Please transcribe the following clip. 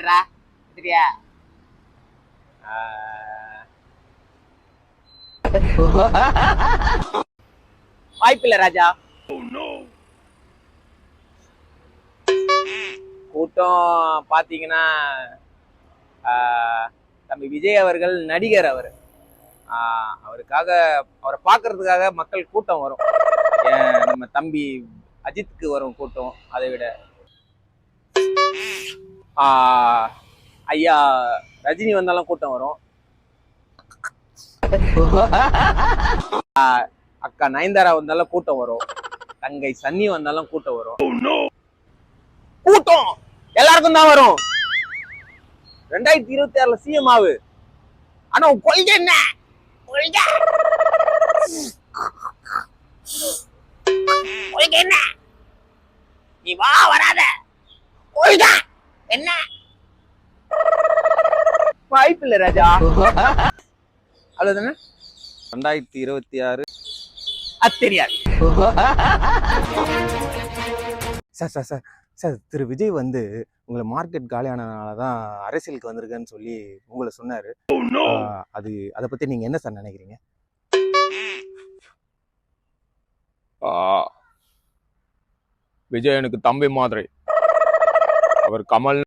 சரியா? வாய்ப்பில்லை ராஜா. கூட்டம் பாத்தீங்கன்னா தம்பி விஜய் அவர்கள் நடிகர். அவருக்காக அவரை பார்க்கறதுக்காக மக்கள் கூட்டம் வரும். நம்ம தம்பி அஜித்துக்கு வரும் கூட்டம். அதை விட ஐயா ரஜினி வந்தாலும் கூட்டம் வரும். அக்கா நயன்தாரா வந்தாலும் கூட்டம் வரும். தங்கை சன்னி வந்தாலும் கூட்டம் வரும். கூட்டம் எல்லாருக்கும் தான் வரும். 2026 சிஎம் ஆவு. ஆனா கொள்கை என்ன? கொள்கை என்ன? நீ வா வராத. கொள்கை என்ன? வாய்ப்பில்லை ராஜா. அவ்வளவுதானே. 2026 அது தெரியாது. சார் சார் சார் சார் திரு விஜய் வந்து உங்களை மார்க்கெட் காலியானதுனால தான் அரசியலுக்கு வந்திருக்கேன்னு சொல்லி உங்களை சொன்னாரு. அதை பத்தி நீங்க என்ன சார் நினைக்கிறீங்க? விஜய் எனக்கு தம்பி மாதிரி. அவர் கமல்